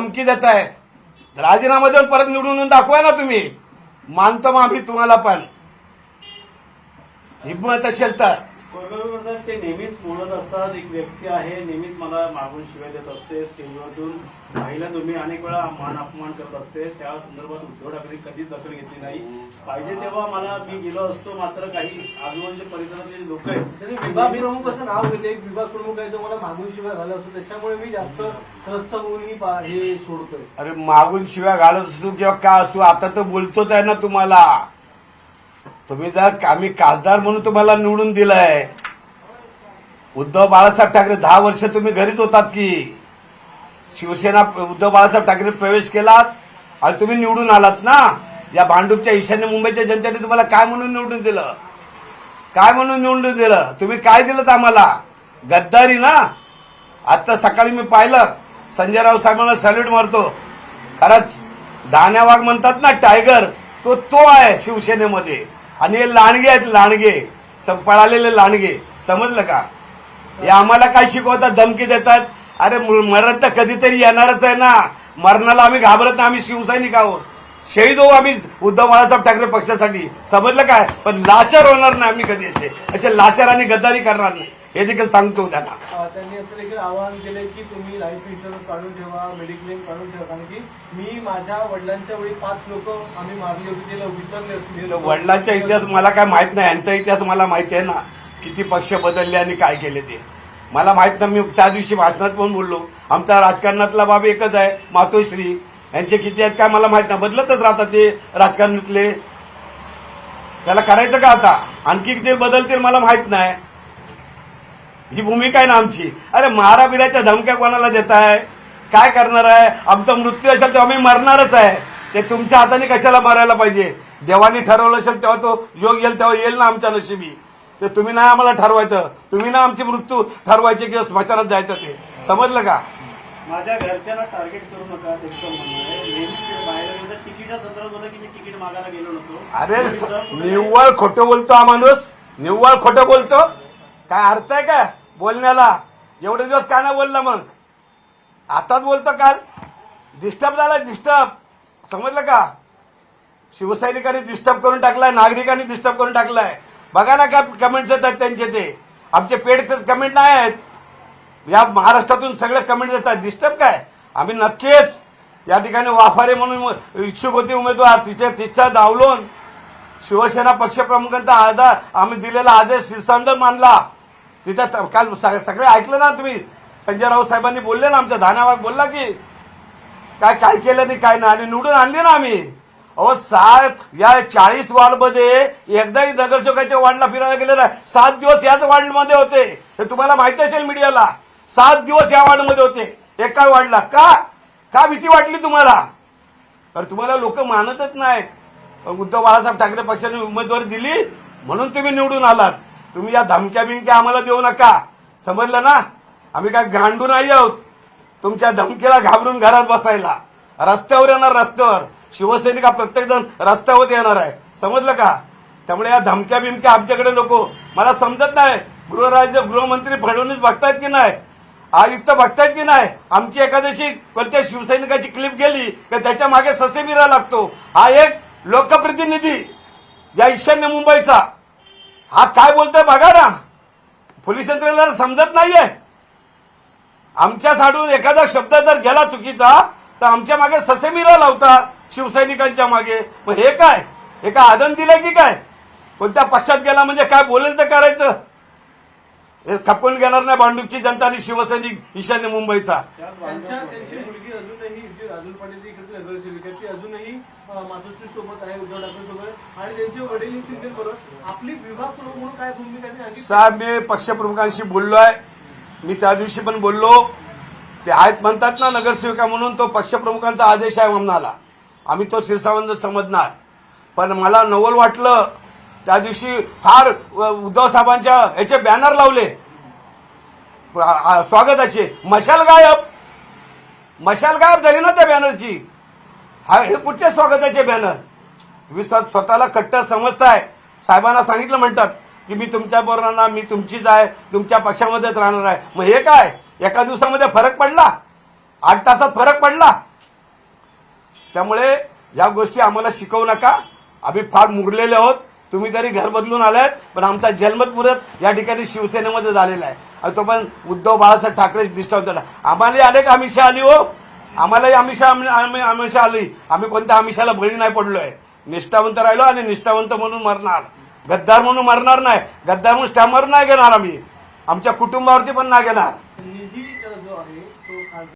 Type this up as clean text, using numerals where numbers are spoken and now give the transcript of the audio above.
धमकी देताय. राजीनामा देऊन परत निवडून दाखवा ना तुम्ही. मानतो मग आम्ही तुम्हाला पण हिंमत असेल तर. साहेब ते नेहमीच बोलत असतात. एक व्यक्ती आहे नेहमीच मला मागून शिवाय देत असते स्टेजवरतून. महिला तुम्ही अनेक वेळा मान अपमान करत असते. त्या संदर्भात उद्धव ठाकरे कधीच दखल घेतली नाही. पाहिजे तेव्हा मला मी गेलो असतो, मात्र काही आजूबाजूच्या परिसरातले लोक आहेत त्यांनी विभाग प्रमुख असं नाव घेते. एक विभाग प्रमुख आहे तो मला मागून शिवाय घालत असतो, त्याच्यामुळे मी जास्त त्रस्त होऊन हे सोडतोय. अरे मागून शिवाय घालत असू किंवा का असू, आता तर बोलतोच आहे ना तुम्हाला. तुम्ही जर आम्ही खासदार म्हणून तुम्हाला निवडून दिलंय. उद्धव बाळासाहेब ठाकरे 10 वर्ष तुम्ही घरीच होतात की. शिवसेना उद्धव बाळासाहेब ठाकरे प्रवेश केलात आणि तुम्ही निवडून आलात ना. या भांडूपच्या ईशान्य मुंबईच्या जनतेने तुम्हाला काय म्हणून निवडून दिलं? काय म्हणून निवडून दिलं? तुम्ही काय दिलं आम्हाला? गद्दारी ना. आता सकाळी मी पाहिलं संजय राऊत साहेबांना सॅल्यूट मारतो. खरंच दाण्या वाघ म्हणतात ना टायगर, तो आहे शिवसेनेमध्ये. आणि हे लांडगे आहेत, लांडगे पळालेले लांडगे. समजलं का? हे आम्हाला काय शिकवतात, धमकी देतात. अरे मरण तर कधीतरी येणारच आहे ना. मरणाला आम्ही घाबरत नाही. आम्ही शिवसैनिक आहोत. शहीद होऊ आम्ही उद्धव बाळासाहेब ठाकरे पक्षासाठी. समजलं काय? पण लाचार होणार नाही आम्ही कधी. असे लाचार आणि गद्दारी करणार नाही हे देखील सांगतो त्यांना. त्यांनी असं देखील आवाहन केले की तुम्ही लाईफ इन्शुरन्स काढून ठेवा, मेडिक्लेम काढून ठेवा. कारण की मी माझ्या वडिलांच्या वेळी 5 लोक आम्ही मारली होती, त्याला विसरले. वडिलांचा इतिहास मला काय माहित नाही. यांचा इतिहास मला माहिती आहे ना. किती पक्ष बदलले आणि काय केले ते मला माहित नाही. मी त्या दिवशी भाषणात पण बोललो. आमचा राजकारणातला बाब एकच आहे, मातोश्री. यांचे किती आहेत काय मला माहित नाही. बदलतच राहतात ते राजकारणातले. त्याला करायचं का आता? आणखी किती बदलतील मला माहित नाही. ही भूमिका आहे ना आमची. अरे महाराबिराच्या धमक्या कोणाला देताय? काय करणार आहे? आमचा मृत्यू असेल तेव्हा आम्ही मरणारच आहे. ते तुमच्या हाताने कशाला मारायला पाहिजे? देवानी ठरवलं असेल तेव्हा तो योग येईल तेव्हा येईल ना आमच्या नशिबी. ते तुम्ही नाही आम्हाला ठरवायचं. तुम्ही ना आमची मृत्यू ठरवायचे किंवा स्मशानात जायचं. ते समजलं का? माझ्या घरच्यांना टार्गेट करू नका त्याचं म्हणणं आहे. नेहमी बाहेर गेलं तिकीटच्या संदर्भात होतं की मी तिकीट मागायला गेलो नव्हतो. अरे निव्वळ खोटं बोलतो हा माणूस. निव्वळ खोटं बोलतो. काय अर्थ आहे का बोलण्याला? एवढे दिवस काय नाही बोलला मग? आताच बोलतो काल. डिस्टर्ब झाला, डिस्टर्ब. समजलं का? शिवसैनिकांनी डिस्टर्ब करून टाकलाय, नागरिकांनी डिस्टर्ब करून टाकलाय. बघा ना काय कमेंट्स येतात त्यांचे. ते आमचे पेड कमेंट नाही आहेत. या महाराष्ट्रातून सगळे कमेंट येतात. डिस्टर्ब काय? आम्ही नक्कीच या ठिकाणी वाफारे म्हणून इच्छुक होते उमेदवार. तिचा डावलून शिवसेना पक्षप्रमुखांचा आधार आम्ही दिलेला आदेश शिरसांदर मानला. तिथं काल सगळे ऐकलं ना तुम्ही. संजय राऊत साहेबांनी बोलले ना. आमच्या धानावाग बोलला की काय काय केलं नाही काय नाही. आणि निवडून आणली ना आम्ही. अहो 40 वॉर्डमध्ये एकदाही नगरसेवकाच्या वॉर्डला फिरायला गेले नाही. 7 दिवस याच वॉर्डमध्ये होते. हे तुम्हाला माहिती असेल मीडियाला. 7 दिवस या वॉर्डमध्ये होते एका वॉर्डला. का भीती वाटली तुम्हाला? तर तुम्हाला लोक मानतच नाहीत. उद्धव बाळासाहेब ठाकरे पक्षाने उमेदवारी दिली म्हणून तुम्ही निवडून आलात. तुम्ही या धमक्या बिमक्या आम्हाला देऊ नका. समजलं ना? आम्ही काय गांडू नाही आहोत तुमच्या धमकीला घाबरून घरात बसायला. रस्त्यावर येणार. रस्त्यावर शिवसैनिक प्रत्येक जण रस्त्यावर येणार आहे. समजलं का? त्यामुळे या धमक्या बिमक्या आमच्याकडे नको. मला समजत नाही गृहमंत्री फडणवीस बघतायत की नाही, आयुक्त बघतायत की नाही. आमची एखाद्याची कोणत्या शिवसैनिकाची क्लिप गेली की त्याच्या मागे ससे मिरा लागतो. हा एक लोकप्रतिनिधी या ईशान्य मुंबईचा हा काय बोलतोय बघा ना. पोलीस यंत्रणेला समजत नाहीये. आमच्या साडून एखादा शब्द जर गेला चुकीचा तर आमच्या मागे ससे मिरा लावता शिवसैनिकांच्या मागे. मग हे काय? हे काय आदन दिलंय की काय? कोणत्या पक्षात गेला म्हणजे काय बोलेल तर करायचं. हे खपवून घेणार नाही भांडूपची जनता आणि शिवसैनिक ईशान्य मुंबईचा. त्यांची मुलगी अजूनही राजूल पाटील इकडे नगरसेविका ती अजूनही मातोश्री सोबत आहे, उद्धव ठाकरे सोबत. आणि त्यांचे वडील बरोबर आपली विभाग प्रमुख म्हणून काय भूमिका? साहेब मी पक्षप्रमुखांशी बोललोय. मी त्या दिवशी पण बोललो. ते आहेत म्हणतात ना नगरसेविका म्हणून. तो पक्षप्रमुखांचा आदेश आहे आम्हाला. आम्ही तो शिरसावंत समजणार. पण मला नवल वाटलं त्या दिवशी. फार उद्धव साहेबांच्या याचे बॅनर लावले स्वागताचे. मशाल गायब झाली ना त्या बॅनरची. हे कुठचे स्वागताचे बॅनर? तुम्ही स्वतःला कट्टर समजताय. साहेबांना सांगितलं म्हणतात की मी तुमच्या बरोबर, मी तुमचीच आहे, तुमच्या पक्षामध्येच राहणार आहे. मग हे काय? एका दिवसामध्ये फरक पडला? 8 तासात फरक पडला? त्यामुळे या गोष्टी आम्हाला शिकवू नका. आम्ही फार मुरलेले आहोत. तुम्ही तरी घर बदलून आलात, पण आमचा जन्मत मुहूर्त या ठिकाणी शिवसेनेमध्ये झालेला आहे. आणि तो पण उद्धव बाळासाहेब ठाकरे डिस्टर्ब झाला. आम्हाला अनेक आमिषा आली हो, आम्हालाही आमिषा आली. आम्ही कोणत्या आमिषाला बळी नाही पडलोय. निष्ठावंत राहिलो आणि निष्ठावंत म्हणून मरणार. गद्दार म्हणून मरणार नाही. गद्दार म्हणून स्टॅमर नाही घेणार आम्ही. आमच्या कुटुंबावरती पण नाही घेणार.